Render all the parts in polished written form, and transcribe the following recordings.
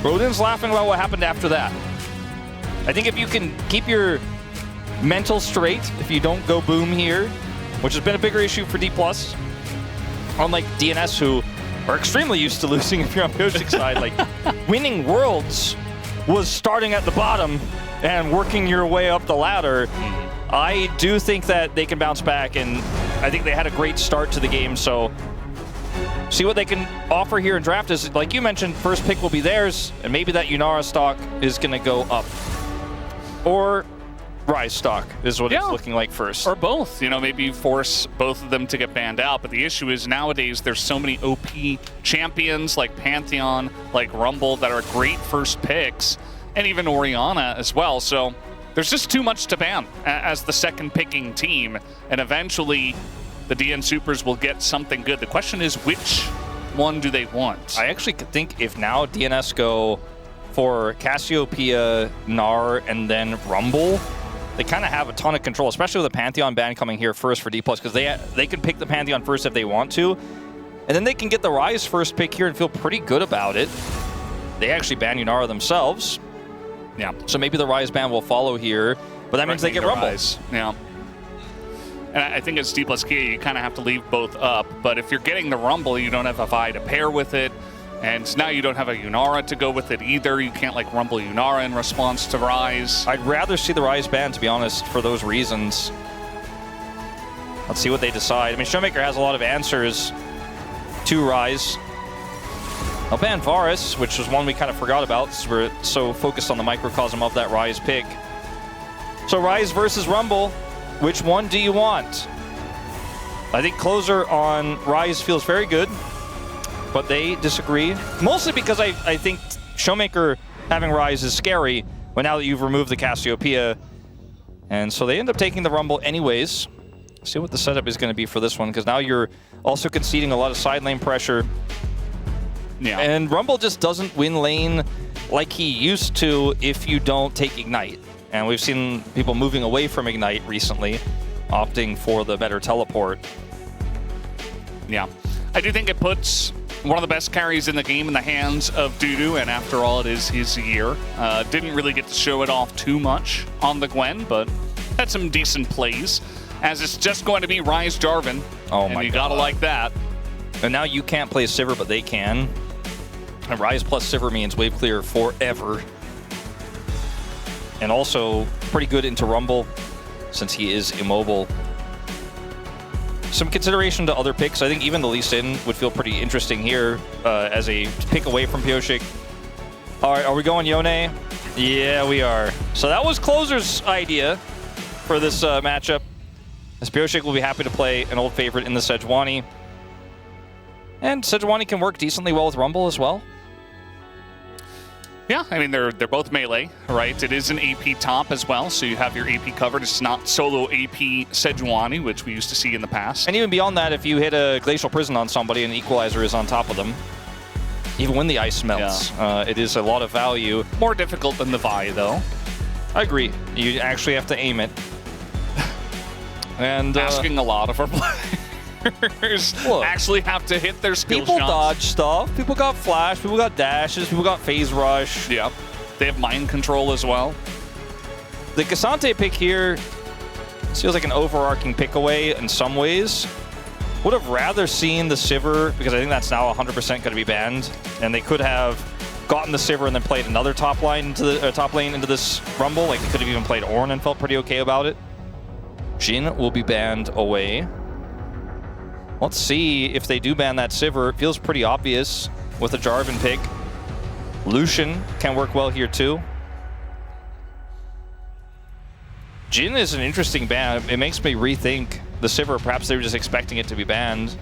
Rodin's laughing about what happened after that. I think if you can keep your mental straight, if you don't go boom here, which has been a bigger issue for Dplus, unlike DNS, who are extremely used to losing if you're on Pioshik's side. Like, winning Worlds was starting at the bottom and working your way up the ladder. I do think that they can bounce back, and I think they had a great start to the game, so see what they can offer here in draft. Is, like you mentioned, first pick will be theirs, and maybe that Yunara stock is going to go up. Or Ryze stock is what it's looking like first. Or both. You know, maybe force both of them to get banned out. But the issue is nowadays there's so many OP champions like Pantheon, like Rumble, that are great first picks, and even Orianna as well. So there's just too much to ban as the second picking team. And eventually the DN Supers will get something good. The question is, which one do they want? I actually think if now DNS go for Cassiopeia, Gnar, and then Rumble, they kind of have a ton of control, especially with the Pantheon ban coming here first for Dplus, because they can pick the Pantheon first if they want to, and then they can get the Ryze first pick here and feel pretty good about it. They actually ban Yunara themselves. Yeah. So maybe the Ryze ban will follow here, but that means they get Rumble. Ryze. Yeah. And I think as Dplus Kia, you kind of have to leave both up, but if you're getting the Rumble, you don't have a Vi to pair with it. And now you don't have a Yunara to go with it either. You can't like Rumble Yunara in response to Ryze. I'd rather see the Ryze ban, to be honest, for those reasons. Let's see what they decide. I mean, Showmaker has a lot of answers to Ryze. I'll ban Varus, which was one we kind of forgot about because we're so focused on the microcosm of that Ryze pick. So Ryze versus Rumble, which one do you want? I think closer on Ryze feels very good, but they disagree. Mostly because I think Showmaker having Ryze is scary, but now that you've removed the Cassiopeia. And so they end up taking the Rumble anyways. See what the setup is going to be for this one, because now you're also conceding a lot of side lane pressure. Yeah. And Rumble just doesn't win lane like he used to if you don't take Ignite. And we've seen people moving away from Ignite recently, opting for the better teleport. Yeah. I do think it puts one of the best carries in the game in the hands of Dudu, and after all, it is his year. Didn't really get to show it off too much on the Gwen, but had some decent plays, as it's just going to be Ryze Jarvan. Oh my God. You gotta like that. And now you can't play Sivir, but they can. And Ryze plus Sivir means wave clear forever. And also pretty good into Rumble, since he is immobile. Some consideration to other picks. I think even the Lee Sin would feel pretty interesting here as a pick away from Pioshik. All right, are we going Yone? Yeah, we are. So that was Closer's idea for this matchup, as Pioshik will be happy to play an old favorite in the Sejuani. And Sejuani can work decently well with Rumble as well. Yeah, I mean, they're both melee, right? It is an AP top as well, so you have your AP covered. It's not solo AP Sejuani, which we used to see in the past. And even beyond that, if you hit a Glacial Prison on somebody and Equalizer is on top of them, even when the ice melts, it is a lot of value. More difficult than the Vi, though. I agree. You actually have to aim it. And asking a lot of our players. Actually have to hit their skill people shots. Dodge stuff. People got flash. People got dashes. People got phase rush. Yep. They have mind control as well. The Cassante pick here feels like an overarching pick away in some ways. Would have rather seen the Sivir, because I think that's now 100% going to be banned. And they could have gotten the Sivir and then played another top lane into the top lane into this Rumble. Like they could have even played Ornn and felt pretty okay about it. Jhin will be banned away. Let's see if they do ban that Sivir. It feels pretty obvious with a Jarvan pick. Lucian can work well here too. Jhin is an interesting ban. It makes me rethink the Sivir. Perhaps they were just expecting it to be banned.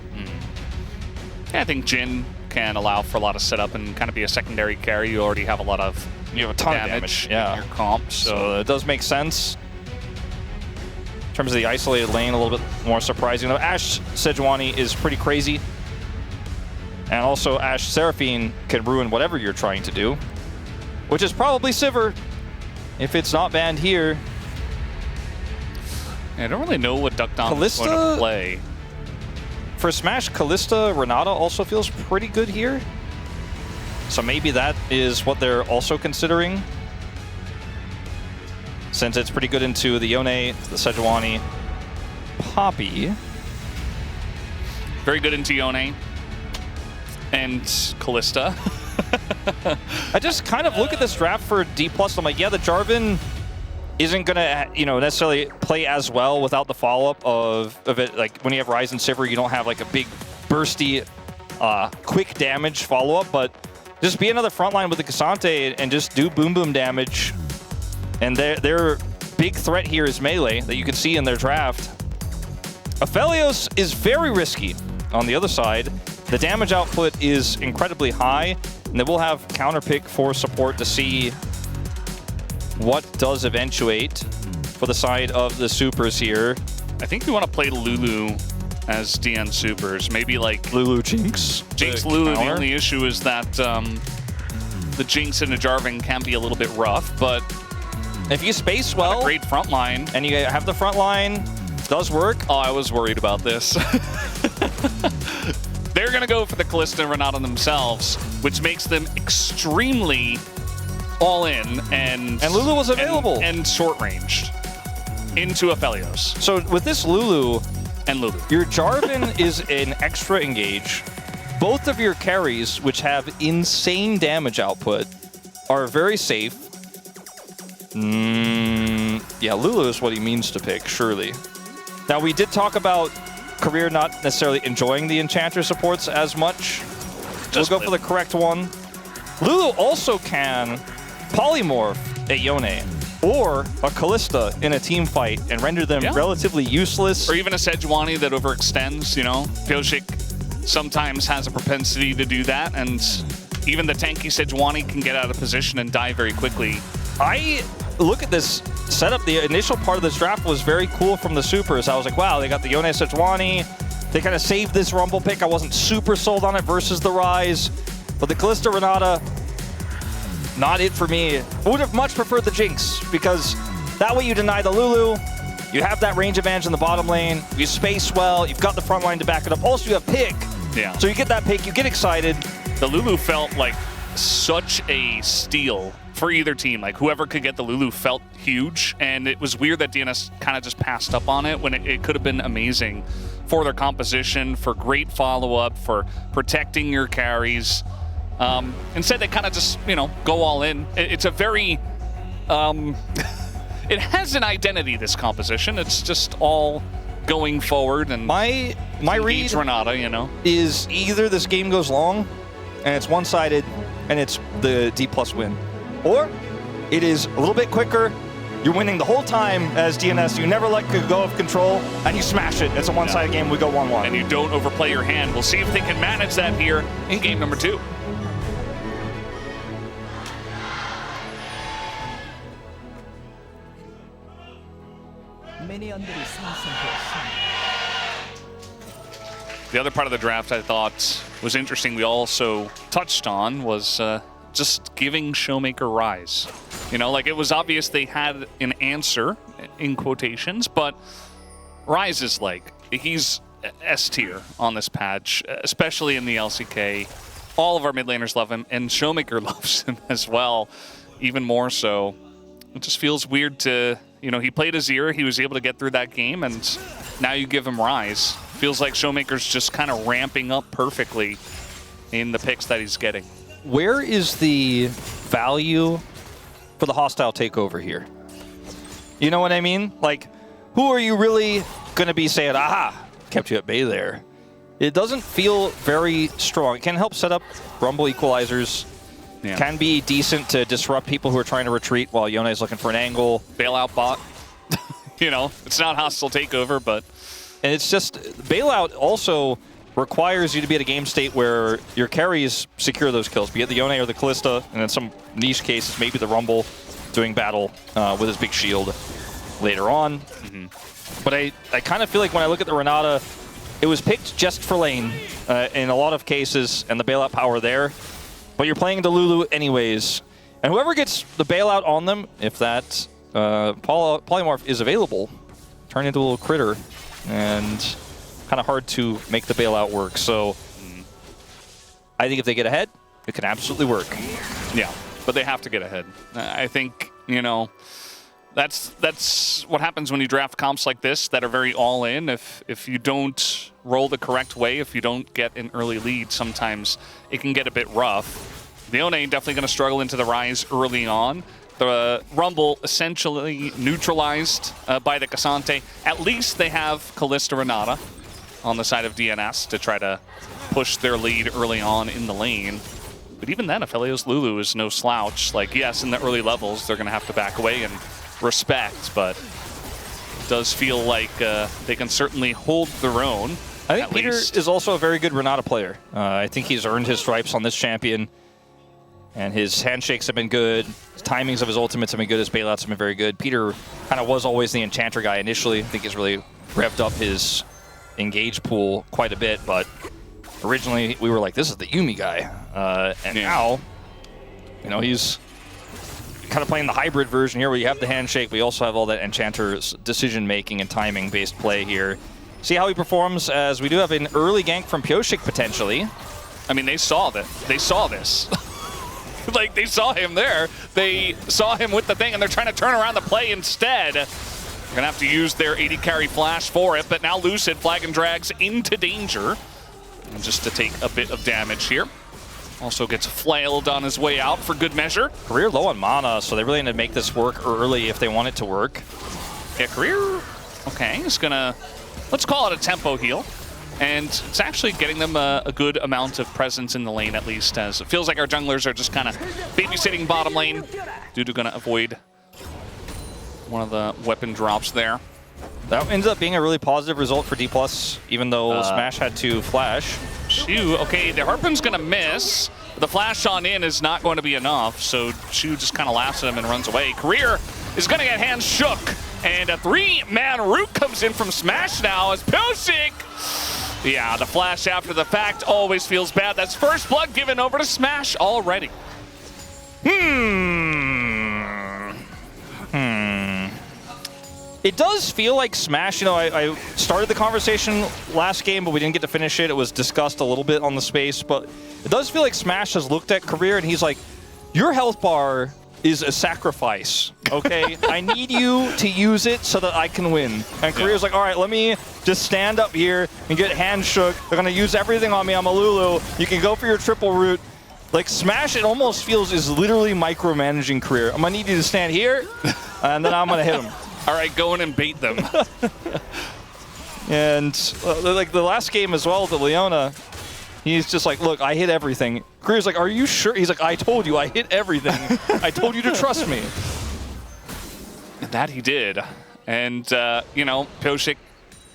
Yeah, I think Jhin can allow for a lot of setup and kind of be a secondary carry. You already have a lot of you have a ton of damage in your comp. So it does make sense. In terms of the isolated lane, a little bit more surprising. Though Ashe Sejuani is pretty crazy. And also Ashe Seraphine can ruin whatever you're trying to do, which is probably Sivir if it's not banned here. I don't really know what Duck Dom is going to play. For Smash, Kalista Renata also feels pretty good here. So maybe that is what they're also considering. Since it's pretty good into the Yone, the Sejuani, Poppy. Very good into Yone and Callista. I just kind of look at this draft for Dplus. I'm like, yeah, the Jarvan isn't gonna, necessarily play as well without the follow-up of it. Like when you have Ryze and Sivir, you don't have like a big bursty, quick damage follow-up, but just be another frontline with the Cassante and just do boom boom damage. And their big threat here is melee that you can see in their draft. Aphelios is very risky on the other side. The damage output is incredibly high, and they will have counterpick for support to see what does eventuate for the side of the supers here. I think we want to play Lulu as DN supers. Maybe like Lulu Jinx. Jinx Lulu. The only issue is that the Jinx and the Jarvan can be a little bit rough, but if you space well, a great front line, and you have the front line, does work. Oh, I was worried about this. They're going to go for the Callista and Renata themselves, which makes them extremely all in and Lulu was available and short ranged into Aphelios. So with this Lulu and Lulu, your Jarvan is an extra engage. Both of your carries, which have insane damage output, are very safe. Yeah, Lulu is what he means to pick, surely. Now, we did talk about Career not necessarily enjoying the Enchanter supports as much. We'll go for the correct one. Lulu also can polymorph a Yone or a Callista in a team fight and render them relatively useless. Or even a Sejuani that overextends, Pioshik sometimes has a propensity to do that, and even the tanky Sejuani can get out of position and die very quickly. I look at this setup. The initial part of this draft was very cool from the supers. I was like, wow, they got the Yone Sejuani. They kind of saved this Rumble pick. I wasn't super sold on it versus the Ryze. But the Callista Renata, not it for me. I would have much preferred the Jinx, because that way you deny the Lulu. You have that range advantage in the bottom lane. You space well. You've got the front line to back it up. Also, you have pick. Yeah. So you get that pick. You get excited. The Lulu felt like such a steal for either team. Like, whoever could get the Lulu felt huge, and it was weird that DNS kind of just passed up on it when it could have been amazing for their composition, for great follow-up, for protecting your carries. Instead, they kind of just, go all in. It's a very... it has an identity, this composition. It's just all going forward, and my read Renata, is either this game goes long, and it's one-sided, and it's the Dplus win. Or it is a little bit quicker, you're winning the whole time as DNS, you never let go of control, and you smash it. It's a one-sided game, we go 1-1. And you don't overplay your hand. We'll see if they can manage that here in game number 2. The other part of the draft I thought was interesting, we also touched on, was just giving Showmaker Ryze. It was obvious they had an answer, in quotations, but Ryze is he's S tier on this patch, especially in the LCK. All of our mid laners love him, and Showmaker loves him as well, even more so. It just feels weird to, he played Azir, he was able to get through that game, and now you give him Ryze. Feels like Showmaker's just kind of ramping up perfectly in the picks that he's getting. Where is the value for the hostile takeover here? You know what I mean? Like, who are you really going to be saying, aha, kept you at bay there? It doesn't feel very strong. It can help set up Rumble equalizers. Yeah. Can be decent to disrupt people who are trying to retreat while Yone is looking for an angle. Bailout bot. It's not hostile takeover, but... And it's just, bailout also requires you to be at a game state where your carries secure those kills, be it the Yone or the Callista, and in some niche cases, maybe the Rumble doing battle with his big shield later on. But I kind of feel like when I look at the Renata, it was picked just for lane in a lot of cases, and the bailout power there. But you're playing the Lulu anyways. And whoever gets the bailout on them, if that polymorph is available, turn into a little critter. And kind of hard to make the bailout work. So I think if they get ahead, It can absolutely work. Yeah, but they have to get ahead. I think, you know, that's what happens when you draft comps like this that are very all-in. If you don't roll the correct way, if you don't get an early lead, sometimes it can get a bit rough. The One definitely going to struggle into the Ryze early on. The Rumble essentially neutralized by the Cassante. At least they have Kalista Renata on the side of DNS to try to push their lead early on in the lane. But even then, Aphelios Lulu is no slouch. Like, yes, in the early levels, they're going to have to back away and respect, but it does feel like they can certainly hold their own. I think Peter is also a very good Renata player. I think he's earned his stripes on this champion, and his handshakes have been good. His timings of his ultimates have been good. His bailouts have been very good. Peter kind of was always the enchanter guy initially. I think he's really revved up his engage pool quite a bit, but originally we were like, this is the Yuumi guy. And now, you know, he's kind of playing the hybrid version here where you have the handshake, but you also have all that enchanter's decision-making and timing-based play here. See how he performs, as we do have an early gank from Pyosik potentially. I mean, they saw that. They saw this. Like, they saw him there. They saw him with the thing, and they're trying to turn around the play instead. They're going to have to use their 80 carry flash for it, but now Lucid flag and drags into danger. And just to take a bit of damage here. Also gets flailed on his way out for good measure. Career low on mana, so they really need to make this work early if they want it to work. Yeah, Career, okay, is gonna, let's call it a tempo heal. And it's actually getting them a good amount of presence in the lane, at least, as it feels like our junglers are just kind of babysitting bottom lane. Dudu gonna avoid one of the weapon drops there. That ends up being a really positive result for Dplus, even though Smash had to flash. Shu, okay, the Harpoon's gonna miss. The flash on in is not going to be enough, so Shu just kind of laughs at him and runs away. Career is gonna get hands shook, and a 3-man root comes in from Smash now as Pyosik. Yeah, the flash after the fact always feels bad. That's first blood given over to Smash already. It does feel like Smash, you know, I started the conversation last game, but we didn't get to finish it. It was discussed a little bit on the space, but it does feel like Smash has looked at Career and he's like, your health bar is a sacrifice, okay? I need you to use it so that I can win. And Career's like, all right, let me just stand up here and get hands shook. They're gonna use everything on me. I'm a Lulu. You can go for your triple root. Like, Smash, it almost feels, is literally micromanaging Career. I'm gonna need you to stand here, and then I'm gonna hit him. All right, go in and bait them. And like the last game as well, the Leona, he's just like, look, I hit everything. Career's like, are you sure? He's like, I told you, I hit everything. I told you to trust me. And that he did. And, you know, Pyosik,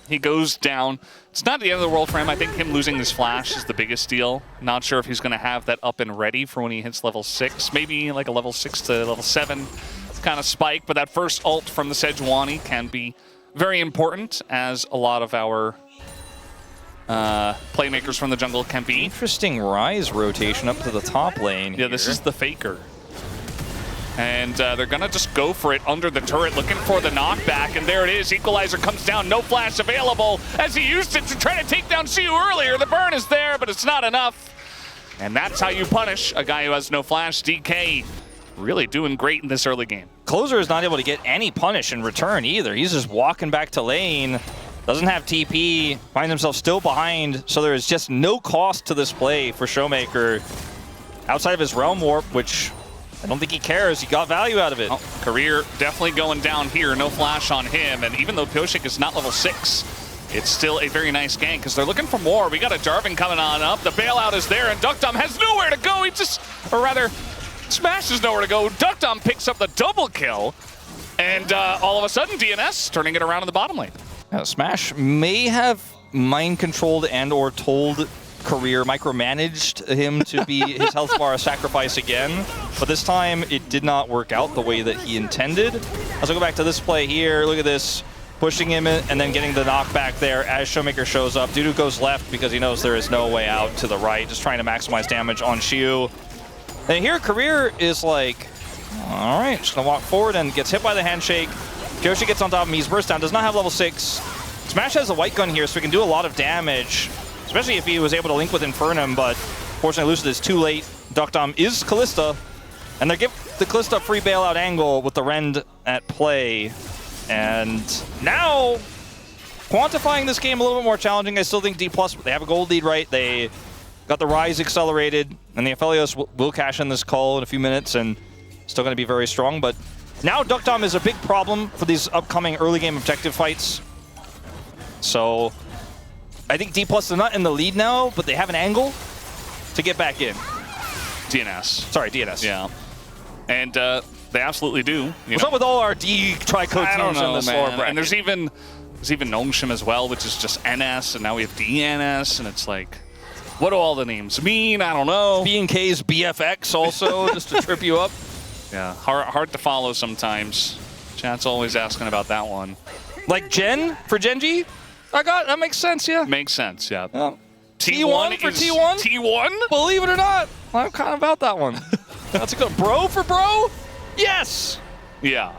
he goes down. It's not the end of the world for him. I think him losing this flash is the biggest deal. Not sure if he's going to have that up and ready for when he hits level 6. Maybe like a level 6 to level 7 kind of spike, but that first ult from the Sejuani can be very important, as a lot of our playmakers from the jungle can be. Interesting Ryze rotation up to the top lane here. Yeah, this is the Faker. And they're going to just go for it under the turret, looking for the knockback, and there it is. Equalizer comes down, no flash available, as he used it to try to take down Siu earlier. The burn is there, but it's not enough. And that's how you punish a guy who has no flash. DK really doing great in this early game. Closer is not able to get any punish in return either. He's just walking back to lane, doesn't have TP, finds himself still behind, so there is just no cost to this play for Showmaker. Outside of his Realm Warp, which I don't think he cares, he got value out of it. Oh, Career definitely going down here, no flash on him, and even though Pyosik is not level 6, it's still a very nice gank, because they're looking for more. We got a Jarvan coming on up, the bailout is there, and Duckdom has nowhere to go. He just, or rather, Smash is nowhere to go. Duckdom picks up the double kill, and all of a sudden, DNS turning it around in the bottom lane. Now, Smash may have mind-controlled and or told Career, micromanaged him to be his health bar a sacrifice again, but this time it did not work out the way that he intended. As I go back to this play here, look at this, pushing him in and then getting the knockback there as Showmaker shows up. Dudu goes left because he knows there is no way out to the right, just trying to maximize damage on Xiu. And here, Career is like, all right, just gonna walk forward and gets hit by the handshake. Pyosik gets on top of him, he's burst down, does not have level 6. Smash has a white gun here, so he can do a lot of damage, especially if he was able to link with Infernum, but fortunately Lucid is too late. Duckdom is Kalista, and they give the Kalista free bailout angle with the Rend at play. And now, quantifying this game a little bit more challenging. I still think Dplus, they have a gold lead, right? They got the Ryze accelerated, and the Aphelios will cash in this call in a few minutes, and still going to be very strong. But now Duckdom is a big problem for these upcoming early game objective fights. So I think Dplus is not in the lead now, but they have an angle to get back in. DNS. Sorry, DNS. Yeah. And they absolutely do. What's up with all our D tri-code teams in this lower bracket? And there's even Nongshim as well, which is just NS, and now we have DNS, and it's like, what do all the names mean? I don't know. B&K's BFX also, just to trip you up. Yeah, hard to follow sometimes. Chat's always asking about that one. Like Gen for Genji? That makes sense, yeah. Makes sense, yeah. T1 for T1? T1? Believe it or not, I'm kind of about that one. That's a good bro for bro? Yes! Yeah.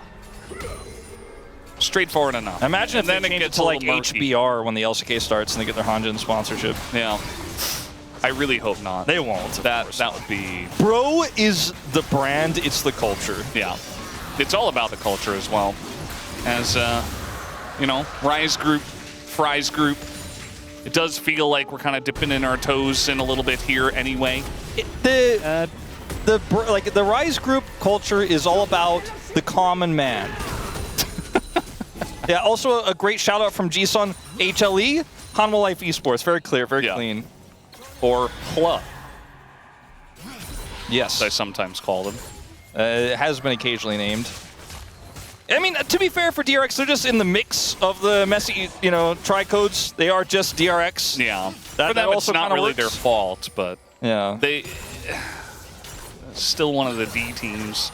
Straightforward enough. Imagine if then it gets to like HBR when the LCK starts and they get their Hanjin sponsorship. Yeah. I really hope not. They won't. That would be... Bro is the brand, it's the culture. Yeah. It's all about the culture as well. As, you know, Ryze group, Fry's group, it does feel like we're kind of dipping in our toes in a little bit here anyway. The Ryze group culture is all about the common man. Yeah, also a great shout out from G-Sun HLE, Hanwha Life Esports. Very clear, very clean. Or HLA. Yes. I sometimes call them. It has been occasionally named. I mean, to be fair for DRX, they're just in the mix of the messy, you know, tri-codes. They are just DRX. Yeah. That, for them, that also it's not really works. Their fault, but yeah, they still one of the D teams.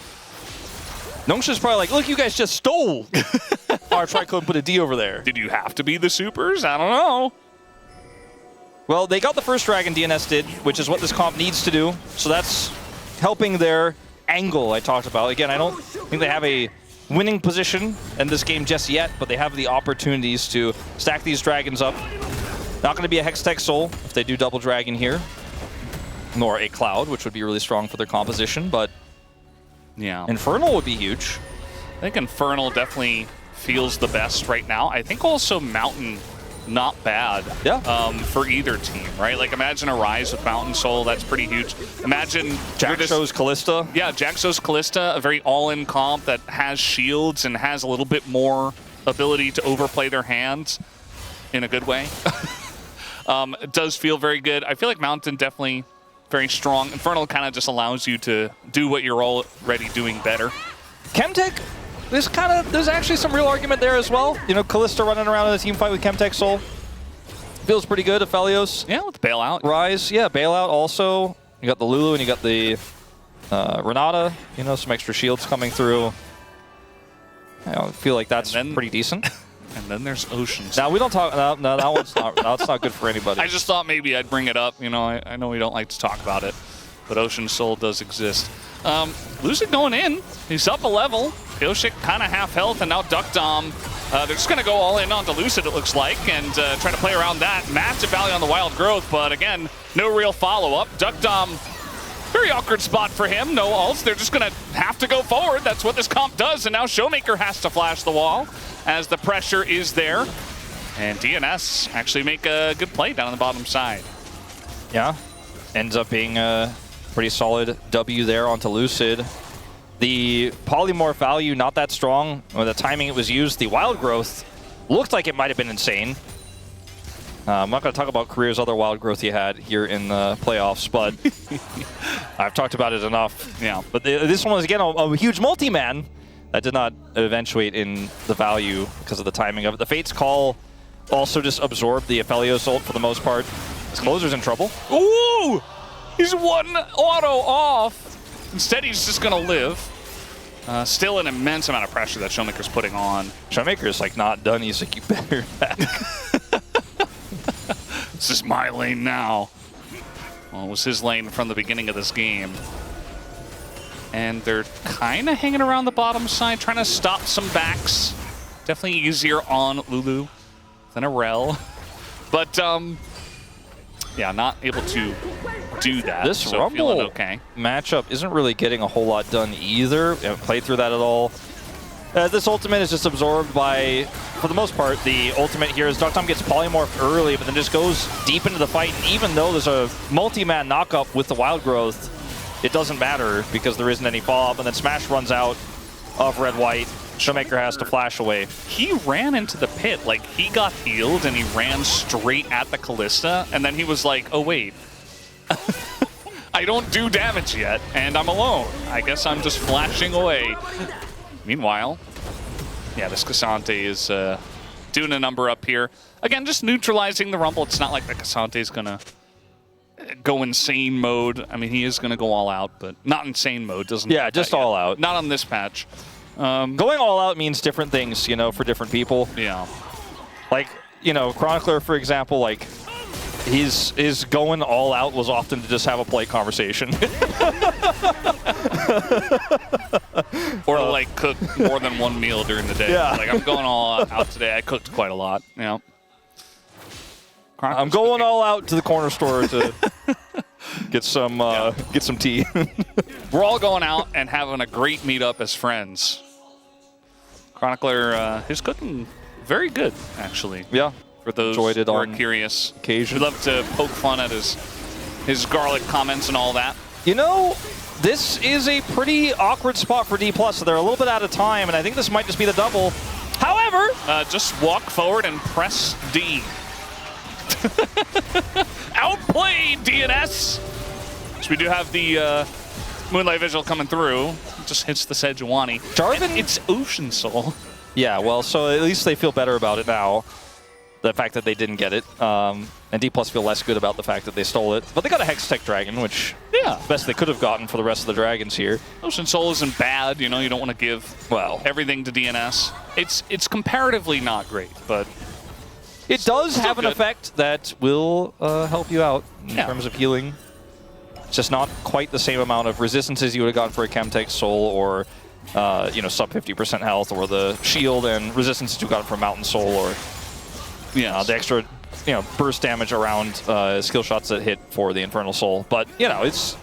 Nongsha's probably like, look, you guys just stole our tri-code, put a D over there. Did you have to be the supers? I don't know. Well, they got the first dragon, DNS did, which is what this comp needs to do. So that's helping their angle I talked about. Again, I don't think they have a winning position in this game just yet, but they have the opportunities to stack these dragons up. Not going to be a Hextech Soul if they do double dragon here, nor a Cloud, which would be really strong for their composition, but yeah, Infernal would be huge. I think Infernal definitely feels the best right now. I think also Mountain, not bad for either team, right? Like imagine a Ryze with Mountain Soul, that's pretty huge. Imagine Jaxo's Kalista. Yeah, Jaxo's Kalista, a very all-in comp that has shields and has a little bit more ability to overplay their hands in a good way. It does feel very good. I feel like Mountain definitely very strong. Infernal kind of just allows you to do what you're already doing better. Chemtech, there's actually some real argument there as well. You know, Kalista running around in a team fight with Chemtech Soul. Feels pretty good. Aphelios. Yeah, with Bailout. Ryze, yeah, Bailout also. You got the Lulu and you got the Renata. You know, some extra shields coming through. I feel like that's pretty decent. And then there's Oceans. Now we don't talk. No, that one's not. That's not good for anybody. I just thought maybe I'd bring it up. You know, I know we don't like to talk about it, but Ocean Soul does exist. Lucid going in. He's up a level. Yoshik kind of half health, and now Duckdom. They're just going to go all in onto Lucid, it looks like, and try to play around that. Massive value on the Wild Growth, but again, no real follow-up. Duckdom, very awkward spot for him. No ults. They're just going to have to go forward. That's what this comp does, and now Showmaker has to flash the wall as the pressure is there. And DNS actually make a good play down on the bottom side. Yeah, ends up being a pretty solid W there onto Lucid. The polymorph value, not that strong. With the timing it was used, the Wild Growth looked like it might have been insane. I'm not going to talk about Career's other Wild Growth he had here in the playoffs, but I've talked about it enough. Yeah. But this one was, again, a huge multi-man that did not eventuate in the value because of the timing of it. The Fate's Call also just absorbed the Aphelios ult for the most part. His closer's in trouble. Ooh! He's one auto off. Instead, he's just going to live. Still an immense amount of pressure that Showmaker's putting on. Showmaker's like not done. He's like, you better back. This is my lane now. Well, it was his lane from the beginning of this game. And they're kind of hanging around the bottom side, trying to stop some backs. Definitely easier on Lulu than a Rel. But yeah, not able to do that. This so Rumble okay. matchup isn't really getting a whole lot done either. We haven't played through that at all. This ultimate is just absorbed by, for the most part, the ultimate here is Duck gets polymorphed early, but then just goes deep into the fight. And even though there's a multi-man knockup with the Wild Growth, it doesn't matter because there isn't any follow-up. And then Smash runs out of red-white. Showmaker has to flash away. He ran into the pit. Like, he got healed and he ran straight at the Kalista. And then he was like, oh, wait. I don't do damage yet, and I'm alone. I guess I'm just flashing away. Meanwhile, yeah, this Cassante is doing a number up here. Again, just neutralizing the Rumble. It's not like the Cassante is going to go insane mode. I mean, he is going to go all out, but not insane mode. Doesn't. Yeah, just all out. Not on this patch. Going all out means different things, you know, for different people. Yeah. Like, you know, Chronicler, for example, like, his going all out was often to just have a polite conversation. Or to, like, cook more than one meal during the day. Yeah. Like, I'm going all out today. I cooked quite a lot, you know. I'm going all out to the corner store to get some tea. We're all going out and having a great meetup as friends. Chronicler is cooking very good, actually. Yeah. For those Enjoyed it who are on curious. occasion. We love to poke fun at his garlic comments and all that. You know, this is a pretty awkward spot for Dplus, so they're a little bit out of time, and I think this might just be the double. However, just walk forward and press D. Outplayed, DNS! So we do have the Moonlight Vigil coming through. Just hits the Sejuani. Jarvan? And it's Ocean Soul. Yeah, well, so at least they feel better about it now. The fact that they didn't get it. And Dplus feel less good about the fact that they stole it. But they got a Hextech Dragon, which yeah, the best they could have gotten for the rest of the dragons here. Ocean Soul isn't bad, you know, you don't want to give everything to DNS. It's comparatively not great, but it does have an good effect that will help you out in terms of healing. It's just not quite the same amount of resistances you would have gotten for a Chemtech Soul or you know, sub 50% health, or the shield and resistances you got from Mountain Soul, or the extra, you know, burst damage around skill shots that hit for the Infernal Soul. But, you know, it's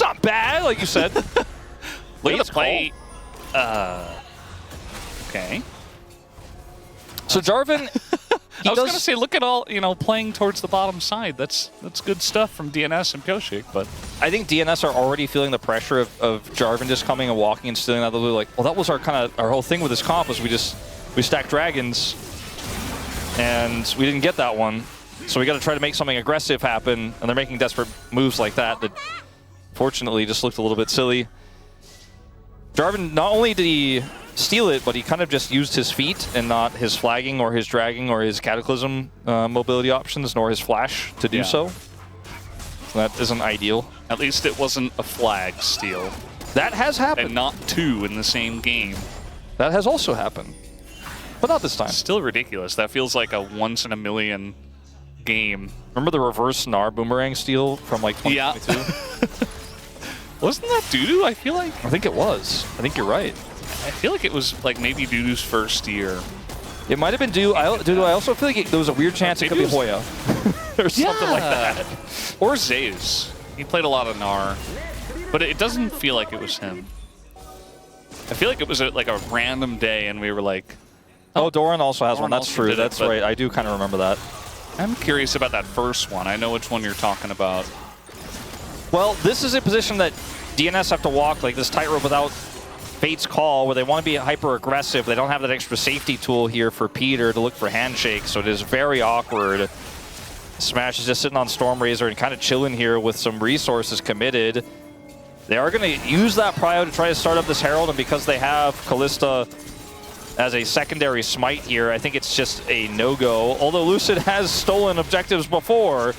not bad, like you said. Look at the play. Okay. So Jarvan, I was going to say, look at all, you know, playing towards the bottom side. That's good stuff from DNS and Pyoshik, but I think DNS are already feeling the pressure of Jarvan just coming and walking and stealing that. They're like, well, that was our whole thing with this comp was we stacked dragons and we didn't get that one. So we got to try to make something aggressive happen, and they're making desperate moves like that fortunately just looked a little bit silly. Jarvan, not only did he steal it, but he kind of just used his feet and not his flagging or his dragging or his cataclysm mobility options, nor his flash to do so. That isn't ideal. At least it wasn't a flag steal. That has happened. And not two in the same game. That has also happened. But not this time. Still ridiculous. That feels like a once-in-a-million game. Remember the reverse Gnar boomerang steal from like 2022? Yeah. Wasn't that Dudu, I feel like? I think it was. I think you're right. I feel like it was like maybe Dudu's first year. It might have been Dudu. I also feel like there was a weird chance it could be Hoya. Or something like that. Or Zeus. He played a lot of Gnar. But it doesn't feel like it was him. I feel like it was like a random day and we were like... Oh, Doran also has one. That's true. That's right. I do kind of remember that. I'm curious about that first one. I know which one you're talking about. Well, this is a position that DNS have to walk, like this tightrope without Fate's Call, where they want to be hyper-aggressive. They don't have that extra safety tool here for Peter to look for handshakes, so it is very awkward. Smash is just sitting on Stormrazor and kind of chilling here with some resources committed. They are going to use that prio to try to start up this Herald, and because they have Kalista as a secondary smite here, I think it's just a no-go. Although Lucid has stolen objectives before.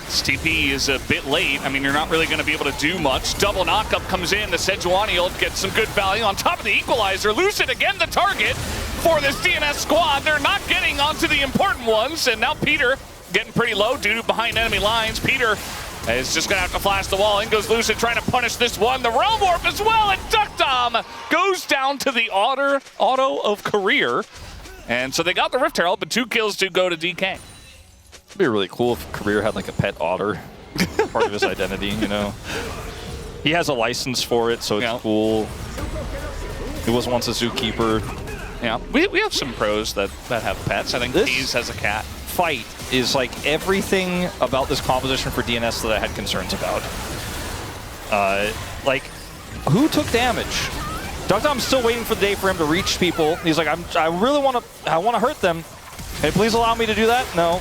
This TP is a bit late. I mean, you're not really going to be able to do much. Double knockup comes in. The Sejuani ult gets some good value on top of the equalizer. Lucid again the target for this DNS squad. They're not getting onto the important ones, and now Peter getting pretty low. Dudu behind enemy lines. Peter is just going to have to flash the wall. In goes Lucid trying to punish this one. The Realm Warp as well, and Duckdom goes down to the auto of career. And so they got the Rift Herald, but 2 kills do go to DK. It'd be really cool if Kabir had like a pet otter, part of his identity, you know? He has a license for it, so it's cool. He was once a zookeeper. Yeah, we have some pros that have pets. I think Hayes has a cat. Fight is like everything about this composition for DNS that I had concerns about. Like, who took damage? DuckDom's still waiting for the day for him to reach people. He's like, I really want to hurt them. Hey, please allow me to do that? No,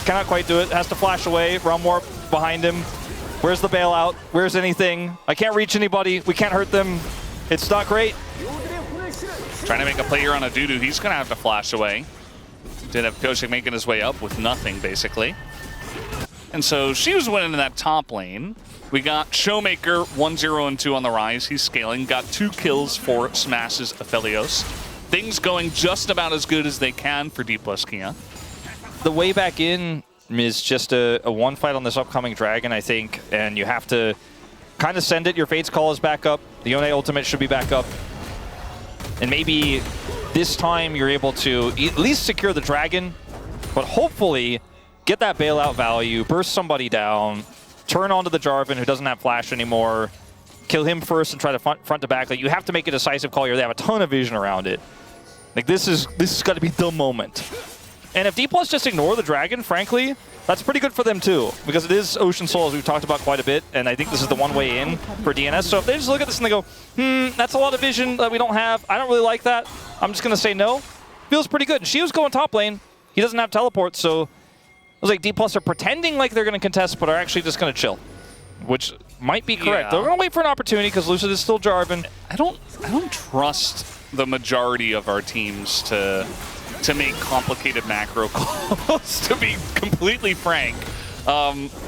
cannot quite do it. Has to flash away. Realm Warp behind him. Where's the bailout? Where's anything? I can't reach anybody. We can't hurt them. It's not great. Trying to make a play here on a Dudu. He's going to have to flash away. Did have Koshik making his way up with nothing, basically. And so she was winning in that top lane. We got Showmaker 1-0-2 on the Ryze. He's scaling. Got 2 kills for Smash's Aphelios. Things going just about as good as they can for Dplus Kia. The way back in is just a one fight on this upcoming Dragon, I think, and you have to kind of send it. Your Fate's Call is back up. The Yone ultimate should be back up. And maybe this time you're able to at least secure the Dragon, but hopefully get that bailout value, burst somebody down, turn onto the Jarvan who doesn't have flash anymore, kill him first and try to front to back. Like, you have to make a decisive call here. They have a ton of vision around it. Like, this is got to be the moment. And if Dplus just ignore the Dragon, frankly, that's pretty good for them too, because it is Ocean Soul, as we've talked about quite a bit, and I think this is the one way in for DNS. So if they just look at this and they go, that's a lot of vision that we don't have. I don't really like that. I'm just going to say no. Feels pretty good. She was going top lane. He doesn't have teleport, so it was like Dplus are pretending like they're going to contest, but are actually just going to chill, which might be correct. Yeah. They're going to wait for an opportunity because Lucid is still Jarvan. I don't trust the majority of our teams to make complicated macro calls, to be completely frank,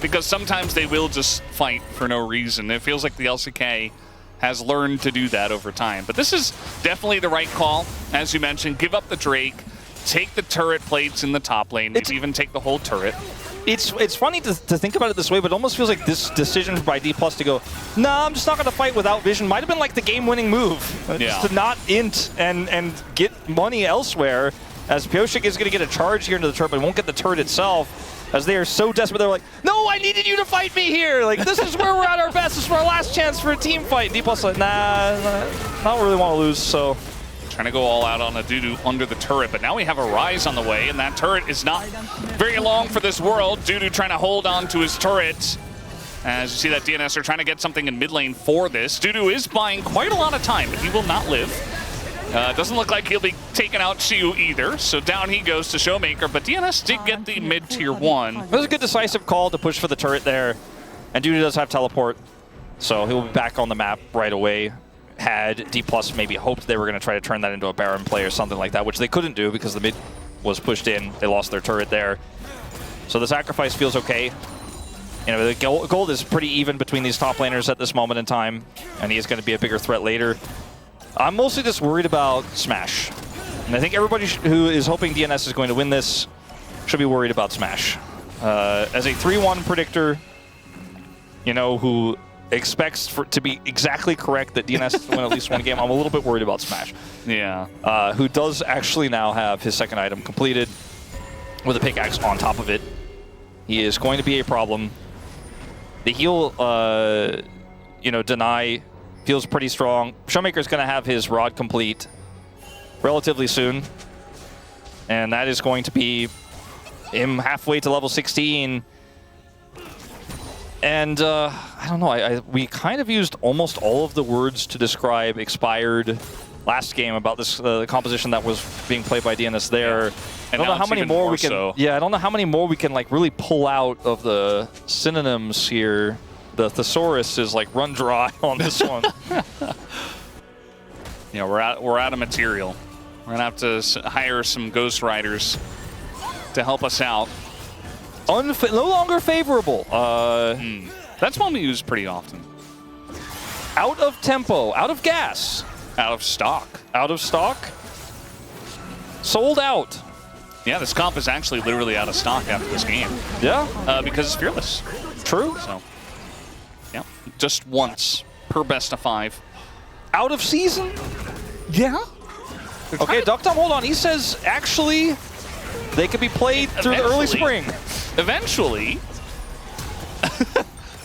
because sometimes they will just fight for no reason. It feels like the LCK has learned to do that over time. But this is definitely the right call. As you mentioned, give up the Drake, take the turret plates in the top lane, maybe even take the whole turret. It's funny to think about it this way, but it almost feels like this decision by Dplus to go, nah, I'm just not going to fight without vision, might have been like the game-winning move. Just to not int and get money elsewhere, as Koshik is going to get a charge here into the turret, but won't get the turret itself, as they are so desperate. They're like, no, I needed you to fight me here. Like, this is where we're at our best. This is our last chance for a team fight. Dplus like, nah, I don't really want to lose, so. Trying to go all out on a Dudu under the turret, but now we have a Ryze on the way, and that turret is not very long for this world. Dudu trying to hold on to his turret. As you see that DNS are trying to get something in mid lane for this. Dudu is buying quite a lot of time, but he will not live. Doesn't look like he'll be taking out Xiu either, so down he goes to Showmaker, but DNS did get the mid-tier 1. It was a good decisive call to push for the turret there, and Dudu does have teleport, so he'll be back on the map right away. Had Dplus maybe hoped they were going to try to turn that into a Baron play or something like that, which they couldn't do because the mid was pushed in. They lost their turret there. So the sacrifice feels okay. You know, the gold is pretty even between these top laners at this moment in time, and he is going to be a bigger threat later. I'm mostly just worried about Smash. And I think everybody who is hoping DNS is going to win this should be worried about Smash. As a 3-1 predictor, you know, who expects to be exactly correct that DNS is to win at least one game, I'm a little bit worried about Smash. Yeah. Who does actually now have his second item completed with a pickaxe on top of it. He is going to be a problem. The heal, you know, deny feels pretty strong. Showmaker's going to have his rod complete relatively soon. And that is going to be him halfway to level 16. And I don't know, we kind of used almost all of the words to describe Expired last game about this composition that was being played by DNS there. I don't know how many more we can. Yeah, I don't know how many more we can like really pull out of the synonyms here. The thesaurus is like run dry on this one. Yeah, we're out of material. We're gonna have to hire some ghost riders to help us out. No longer favorable. That's one we use pretty often. Out of tempo, out of gas. Out of stock. Out of stock. Sold out. Yeah, this comp is actually literally out of stock after this game. Yeah. Because it's fearless. True. So, yeah, just once per best of 5. Out of season? Yeah. Okay, DuckDom, hold on. He says, actually, They could be played through the early spring. Eventually.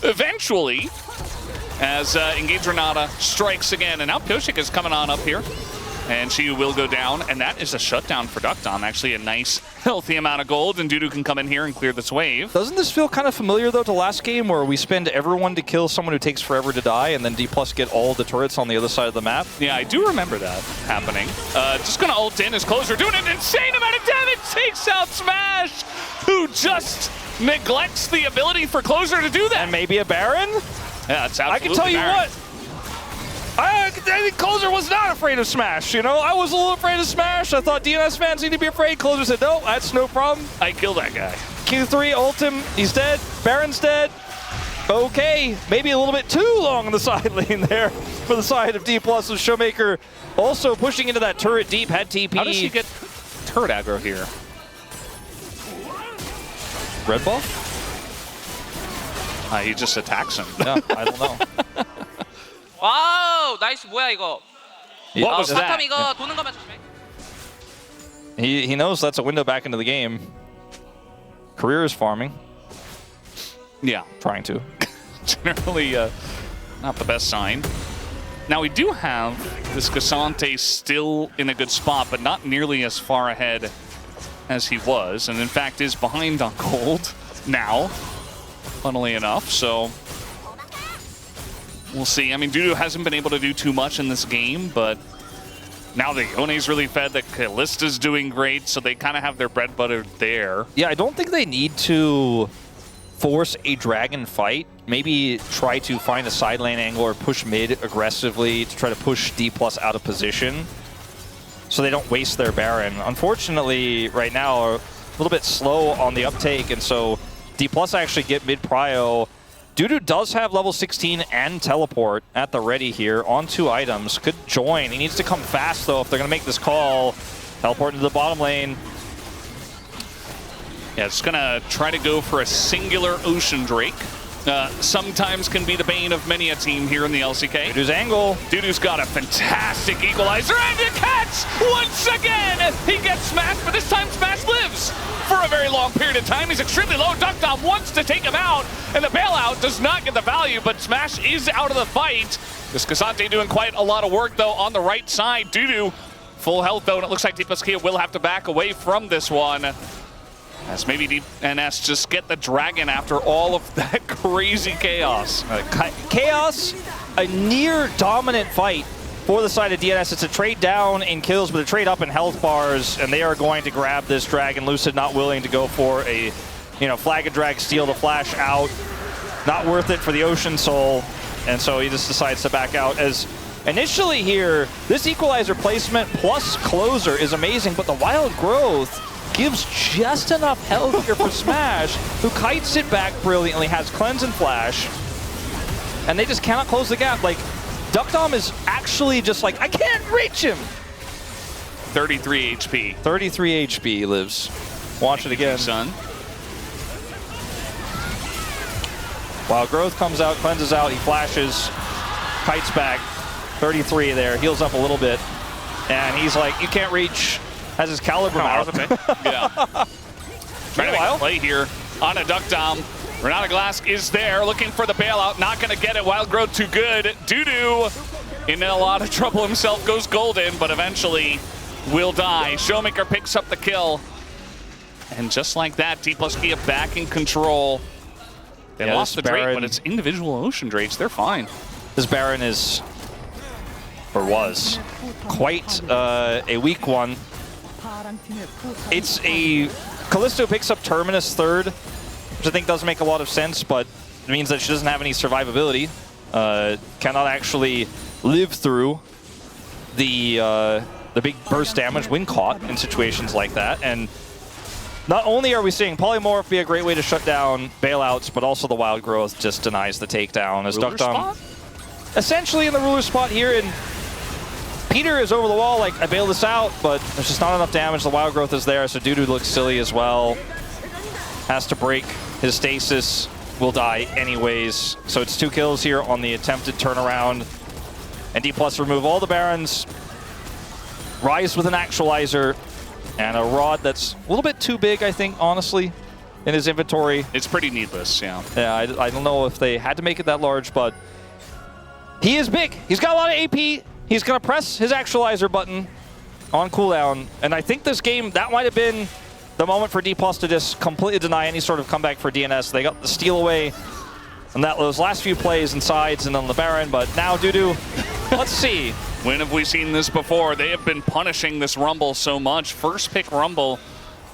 Eventually. As Engage Renata strikes again. And now Pioshik is coming on up here. And she will go down. And that is a shutdown for Duckdom. Actually a nice, healthy amount of gold. And Dudu can come in here and clear this wave. Doesn't this feel kind of familiar, though, to last game where we spend everyone to kill someone who takes forever to die, and then Dplus get all the turrets on the other side of the map? Yeah, I do remember that happening. Just going to ult in as Closer, doing an insane amount of damage. Takes out Smash, who just neglects the ability for Closer to do that. And maybe a Baron? Yeah, it's absolutely I can tell you Baron. what. I think Closer was not afraid of Smash, you know? I was a little afraid of Smash. I thought DNS fans need to be afraid. Closer said, no, that's no problem. I killed that guy. Q3, ult him, he's dead. Baron's dead. Okay, maybe a little bit too long on the side lane there for the side of Dplus. Showmaker also pushing into that turret deep, had TP. How does he get turret aggro here? Red buff? He just attacks him. Yeah, I don't know. 와우 나이스 뭐야 이거 What was that? 바텀 이거 도는 것만 조심해 He knows that's a window back into the game. Career is farming. Yeah. Trying to. Generally not the best sign. Now we do have this Cassante still in a good spot, but not nearly as far ahead as he was, and in fact is behind on gold now, funnily enough, so we'll see. I mean, Dudu hasn't been able to do too much in this game, but now the Yone's really fed, the Kallista's doing great, so they kind of have their bread buttered there. Yeah, I don't think they need to force a dragon fight. Maybe try to find a side lane angle or push mid aggressively to try to push Dplus out of position so they don't waste their Baron. Unfortunately, right now, are a little bit slow on the uptake, and so Dplus actually get mid prio. Dudu does have level 16 and teleport at the ready here on 2 items. Could join. He needs to come fast, though, if they're going to make this call. Teleport into the bottom lane. Yeah, it's going to try to go for a singular Ocean Drake. Sometimes can be the bane of many a team here in the LCK. Dudu's angle. Dudu's got a fantastic equalizer and a catch! Once again, he gets smashed, but this time Smash lives for a very long period of time. He's extremely low. Duckdom wants to take him out, and the bailout does not get the value, but Smash is out of the fight. This Cassante doing quite a lot of work, though, on the right side. Dudu, full health, though, and it looks like Dplus Kia will have to back away from this one. As maybe DNS just get the dragon after all of that crazy chaos. Chaos, a near dominant fight for the side of DNS. It's a trade down in kills, but a trade up in health bars, and they are going to grab this dragon. Lucid not willing to go for a, flag and drag steal to flash out. Not worth it for the Ocean Soul, and so he just decides to back out. As initially here, this equalizer placement plus closer is amazing, but the wild growth gives just enough health here for Smash, who kites it back brilliantly, has cleanse and flash, and they just cannot close the gap. Like, Duckdom is actually just like, I can't reach him! 33 HP. 33 HP lives. Watch it again. Son. Wild growth comes out, cleanses out, he flashes, kites back. 33 there, heals up a little bit, and he's like, you can't reach. Has his caliber out. Yeah. Trying to make a play here on a Duckdom. Renata Glass is there, looking for the bailout. Not going to get it. Wild Growth too good. Dudu in a lot of trouble himself. Goes golden, but eventually will die. Showmaker picks up the kill. And just like that, Dplus Kia back in control. They lost the Drake, but it's individual Ocean Drakes. They're fine. This Baron is, or was, quite a weak one. It's a Callisto picks up Terminus third, which I think does make a lot of sense, but it means that she doesn't have any survivability. Cannot actually live through the big burst damage when caught in situations like that. And not only are we seeing Polymorph be a great way to shut down bailouts, but also the Wild Growth just denies the takedown. As Duckdom essentially in the ruler spot here, and Peter is over the wall, like, I bailed this out, but there's just not enough damage. The Wild Growth is there, so Dudu looks silly as well. Has to break his stasis, will die anyways. So it's 2 kills here on the attempted turnaround. And Dplus remove all the Barons. Ryze with an actualizer. and a rod that's a little bit too big, I think, honestly, in his inventory. It's pretty needless, yeah. Yeah, I don't know if they had to make it that large, but he is big. He's got a lot of AP. He's going to press his actualizer button on cooldown, and I think this game, that might have been the moment for Dplus to just completely deny any sort of comeback for DNS. They got the steal away on those last few plays and sides and on the Baron, but now Dudu, let's see. When have we seen this before? They have been punishing this Rumble so much. First pick Rumble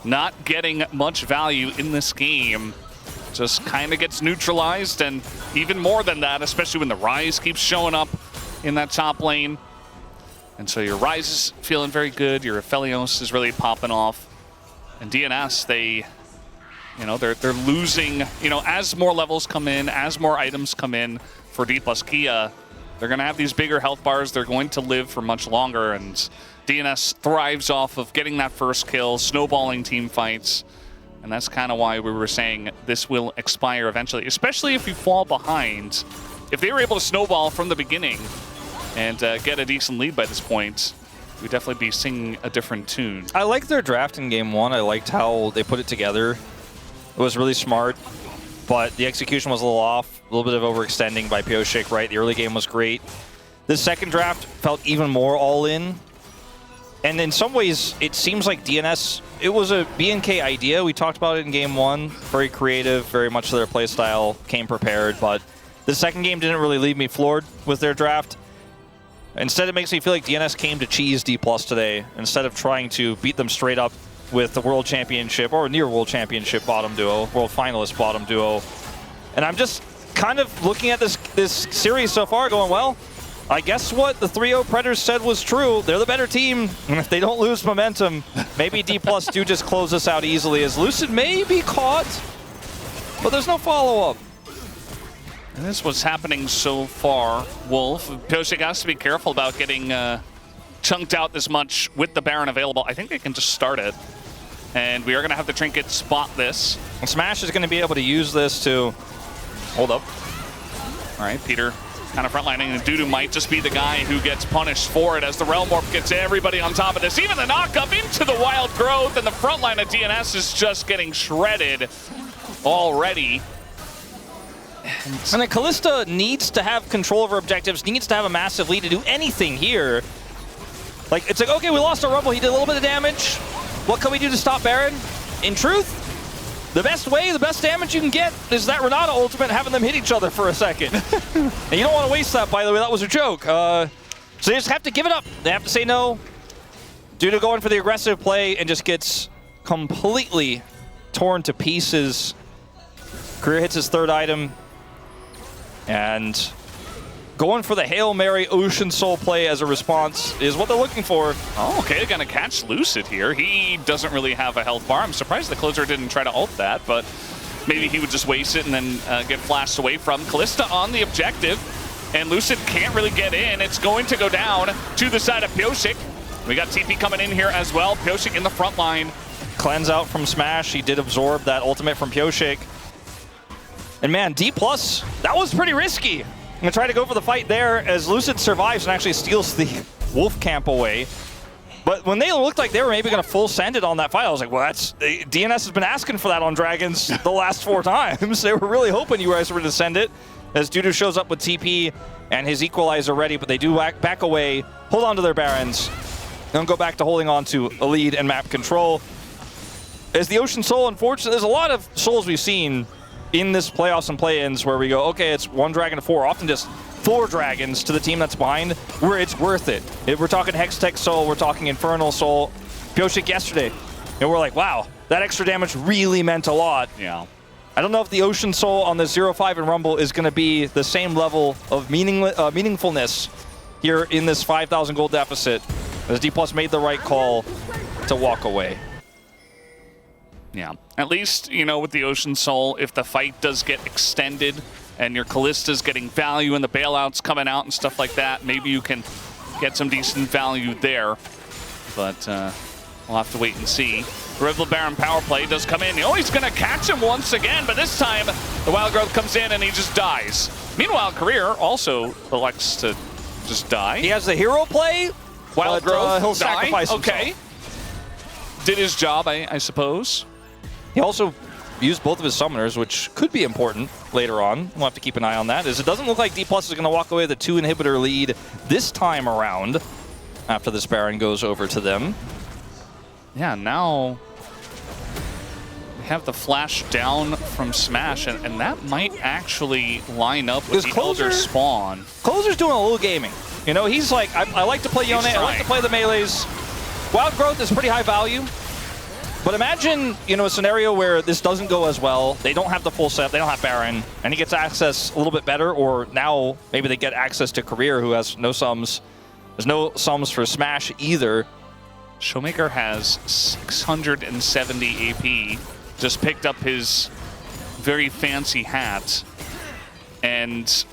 not getting much value in this game. Just kind of gets neutralized, and even more than that, especially when the Ryze keeps showing up in that top lane. And so your Ryze is feeling very good, your Aphelios is really popping off. And DNS, they're losing, as more levels come in, as more items come in for Dplus Kia, they're going to have these bigger health bars, they're going to live for much longer, and DNS thrives off of getting that first kill, snowballing team fights. And that's kind of why we were saying this will expire eventually, especially if you fall behind. If they were able to snowball from the beginning and get a decent lead by this point, we'd definitely be singing a different tune. I liked their draft in game one. I liked how they put it together. It was really smart, but the execution was a little off. A little bit of overextending by Pioshik, right? The early game was great. The second draft felt even more all in. And in some ways, it seems like DNS, it was a BNK idea. We talked about it in game one. Very creative, very much to their playstyle, came prepared. But the second game didn't really leave me floored with their draft. Instead, it makes me feel like DNS came to cheese Dplus today, instead of trying to beat them straight up with the World Championship or near World Championship bottom duo, World Finalist bottom duo. And I'm just kind of looking at this series so far going, well, I guess what the 3-0 Predators said was true. They're the better team, and if they don't lose momentum, maybe Dplus do just close this out easily, as Lucid may be caught, but there's no follow-up. And this is what's happening so far, Wolf. Pioshik has to be careful about getting chunked out this much with the Baron available. I think they can just start it, and we are going to have the Trinket spot this. And Smash is going to be able to use this to hold up. All right, Peter kind of frontlining, and Dudu might just be the guy who gets punished for it as the Realm Warp gets everybody on top of this. Even the knock-up into the Wild Growth, and the front line of DNS is just getting shredded already. And then Kalista needs to have control of her objectives, needs to have a massive lead to do anything here. Like, it's like, okay, we lost our Rumble, he did a little bit of damage. What can we do to stop Baron? In truth, the best way, the best damage you can get is that Renata ultimate, having them hit each other for a second. And you don't want to waste that, by the way, that was a joke. So they just have to give it up. They have to say no. Dudu going for the aggressive play and just gets completely torn to pieces. Career hits his third item. And going for the Hail Mary Ocean Soul play as a response is what they're looking for. Oh, okay, they're gonna catch Lucid here. He doesn't really have a health bar. I'm surprised the closer didn't try to ult that, but maybe he would just waste it and then get flashed away from. Kalista on the objective, and Lucid can't really get in. It's going to go down to the side of Pioshik. We got TP coming in here as well. Pioshik in the front line. Cleanse out from Smash. He did absorb that ultimate from Pioshik. And man, Dplus, that was pretty risky. I'm gonna try to go for the fight there as Lucid survives and actually steals the Wolf camp away. But when they looked like they were maybe gonna full send it on that fight, I was like, well, DNS has been asking for that on Dragons the last 4 times. They were really hoping you guys were gonna send it, as Dudu shows up with TP and his equalizer ready, but they do back away, hold on to their Barons, then go back to holding on to a lead and map control. As the Ocean Soul, unfortunately, there's a lot of Souls we've seen in this playoffs and play-ins where we go, okay, it's 1 dragon to 4, often just 4 dragons to the team that's behind, where it's worth it. If we're talking Hextech Soul, we're talking Infernal Soul. Pioshik yesterday, and we're like, wow, that extra damage really meant a lot. Yeah. I don't know if the Ocean Soul on the 0-5 in Rumble is going to be the same level of meaningfulness here in this 5,000 gold deficit, as Dplus made the right call to walk away. Yeah, at least, you know, with the Ocean Soul, if the fight does get extended and your Kalista's getting value and the bailouts coming out and stuff like that, maybe you can get some decent value there. But we'll have to wait and see. Rival Baron power play does come in. Oh, he's going to catch him once again, but this time the Wild Growth comes in and he just dies. Meanwhile, Career also elects to just die. He has the hero play. Wild Growth he'll die? sacrifice himself. Okay. did his job, I suppose. He also used both of his summoners, which could be important later on. We'll have to keep an eye on that. As it doesn't look like Dplus is going to walk away with a 2 inhibitor lead this time around after this Baron goes over to them. Yeah, now we have the flash down from Smash, and that might actually line up with the Elder spawn. Closer's doing a little gaming. You know, he's like, I like to play Yone, I like to play the melees. Wild Growth is pretty high value. But imagine, you know, a scenario where this doesn't go as well. They don't have the full set. They don't have Baron. And he gets access a little bit better. Or now maybe they get access to Career, who has no sums. There's no sums for Smash either. Showmaker has 670 AP. Just picked up his very fancy hat. And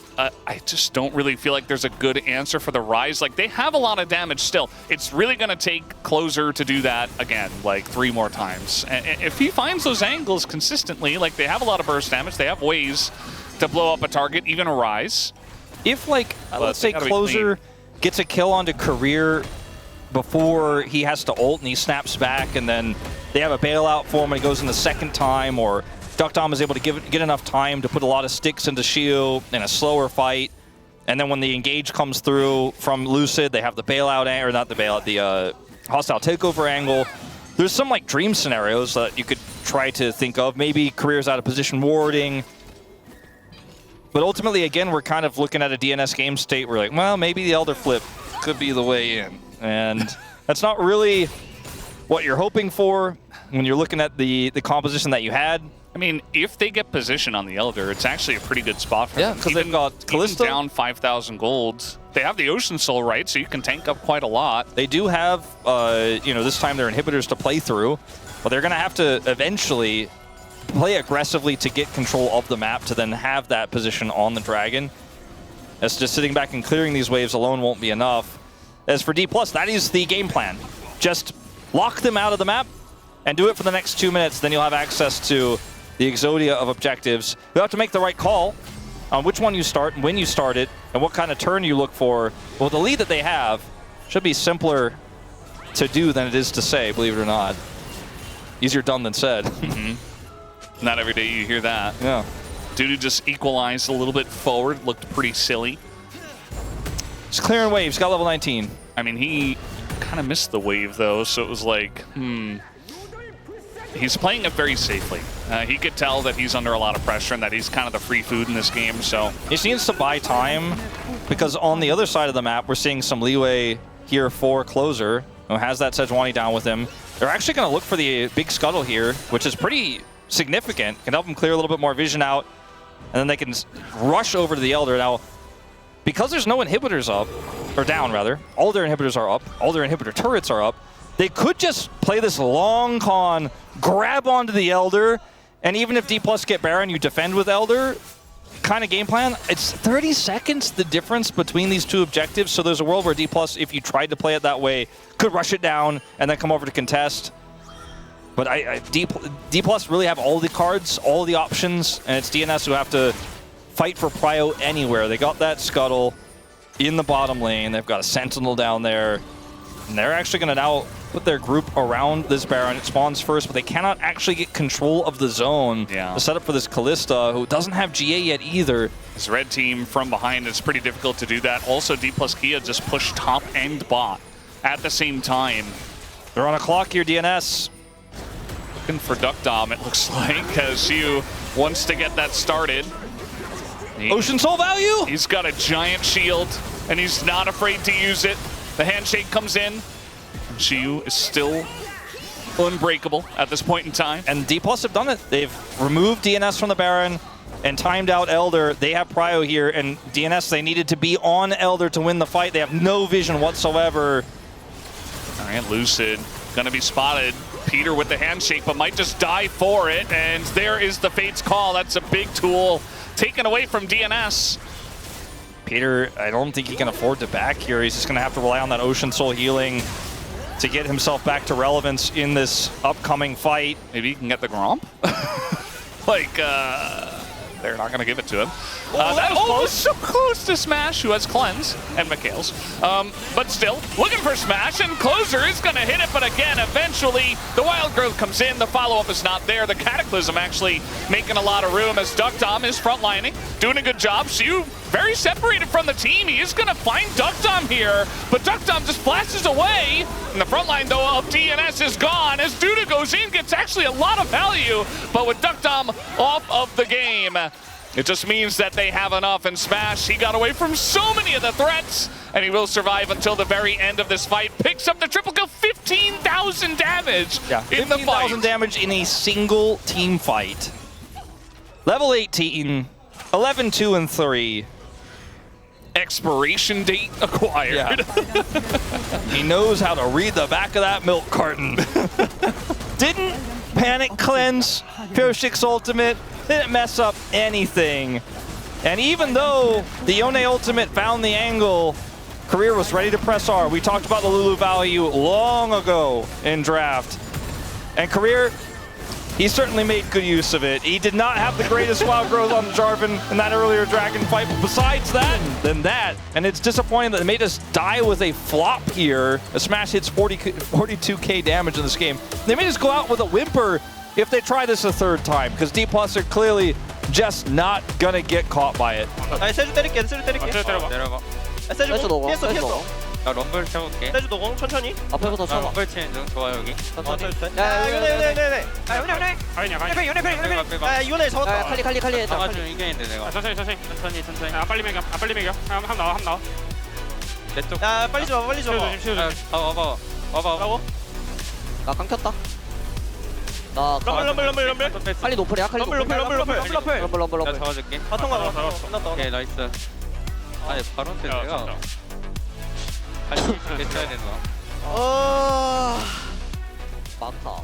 I just don't really feel like there's a good answer for the Ryze. Like, they have a lot of damage still. It's really going to take Closer to do that again, like 3 more times. And if he finds those angles consistently, like, they have a lot of burst damage. They have ways to blow up a target, even a Ryze. If, like, let's say Closer gets a kill onto Career before he has to ult and he snaps back, and then they have a bailout for him and he goes in the second time, or Duckdom is able to get enough time to put a lot of sticks into Shield in a slower fight, and then when the engage comes through from Lucid, they have the bailout, or not the bailout, the hostile takeover angle. There's some like dream scenarios that you could try to think of. Maybe Career's out of position warding. But ultimately, again, we're kind of looking at a DNS game state. We're like, well, maybe the Elder Flip could be the way in. And that's not really what you're hoping for when you're looking at the composition that you had. I mean, if they get position on the Elder, it's actually a pretty good spot for them. Yeah, because they've got Kalista down 5,000 gold. They have the Ocean Soul, right? So you can tank up quite a lot. They do have, you know, this time their inhibitors to play through, but they're going to have to eventually play aggressively to get control of the map to then have that position on the Dragon. As just sitting back and clearing these waves alone won't be enough. As for Dplus, that is the game plan. Just lock them out of the map and do it for the next 2 minutes. Then you'll have access to the Exodia of objectives. You have to make the right call on which one you start and when you start it and what kind of turn you look for. Well, the lead that they have should be simpler to do than it is to say, believe it or not. Easier done than said. Not every day you hear that. Yeah. Dude just equalized a little bit forward, looked pretty silly. He's clearing waves, got level 19. I mean, he kind of missed the wave, though, so it was like, He's playing it very safely. He could tell that he's under a lot of pressure and that he's kind of the free food in this game, so. He needs to buy time, because on the other side of the map, we're seeing some leeway here for Closer, who has that Sejuani down with him. They're actually going to look for the big scuttle here, which is pretty significant. Can help them clear a little bit more vision out, and then they can rush over to the Elder. Now, because there's no inhibitors up, or down rather, all their inhibitors are up, all their inhibitor turrets are up, they could just play this long con, grab onto the Elder, and even if Dplus get Baron, you defend with Elder kind of game plan. It's 30 seconds the difference between these two objectives, so there's a world where Dplus, if you tried to play it that way, could rush it down and then come over to contest. But Dplus really have all the cards, all the options, and it's DNS who have to fight for prio anywhere. They got that scuttle in the bottom lane. They've got a Sentinel down there. And they're actually going to now put their group around this Baron. It spawns first, but they cannot actually get control of the zone to set up for this Kalista, who doesn't have GA yet either. This red team from behind, it's pretty difficult to do that. Also, Dplus Kia just pushed top and bot at the same time. They're on a clock here, DNS. Looking for Duckdom, it looks like, as Xiu wants to get that started. Ocean Soul value? He's got a giant shield, and he's not afraid to use it. The handshake comes in, and Xiu is still unbreakable at this point in time. And Dplus have done it. They've removed DNS from the Baron and timed out Elder. They have prio here, and DNS, they needed to be on Elder to win the fight. They have no vision whatsoever. All right, Lucid gonna be spotted. Peter with the handshake, but might just die for it. And there is the Fate's Call. That's a big tool taken away from DNS. Peter, I don't think he can afford to back here. He's just going to have to rely on that Ocean Soul healing to get himself back to relevance in this upcoming fight. Maybe he can get the Gromp? Like, They're not going to give it to him. That was so close to Smash, who has Cleanse, and Mikhail's. But still, looking for Smash, and Closer is going to hit it, but again, eventually, the Wild Growth comes in, the follow-up is not there. The Cataclysm actually making a lot of room as Duckdom is frontlining, doing a good job. Shu very separated from the team. He is going to find Duckdom here, but Duckdom just flashes away, and the front line, though, of DNS is gone as Duda goes in, gets actually a lot of value, but with Duckdom off of the game, it just means that they have enough. And Smash, he got away from so many of the threats, and he will survive until the very end of this fight. Picks up the triple kill, 15,000 damage in the fight. 15,000 damage in a single team fight. Level 18, 11, 2, and 3. Expiration date acquired. Yeah. He knows how to read the back of that milk carton. Didn't panic cleanse Pyrrhix's ultimate, didn't mess up anything. And even though the Yone ultimate found the angle, Career was ready to press R. We talked about the Lulu value long ago in draft. And Career, he certainly made good use of it. He did not have the greatest wild growth on Jarvan in that earlier Dragon fight, but besides that, and it's disappointing that they made us die with a flop here. A Smash hits 42k damage in this game. They made us go out with a whimper if they try this a third time, because Dplus are clearly just not gonna get caught by it. 세주 때릴게. 내려가. 세주 녹음, 피했어. 세주 녹음. 나 럼블 채울게. 세주 노공 천천히. 앞에부터 나 쳐봐. 럼블 치는 중 좋아 여기. 천천히. 야, 요네. 아, 요네 야, 잡았다. 칼리. 잡아주면 이겨인데 내가. 천천히. 빨리 매겨. 함 나와. 내 쪽. 야, 빨리 줘. 와봐. 나 강켰다. 나 럼블. 칼리 노플이야. 칼리 럼블. 럼블. 내가 잡아줄게. 바통 가봐. 잡았어. 끝났다. 오케이 나이스. 아니 바로 때 내가 같이 괜찮야 되나? 막타.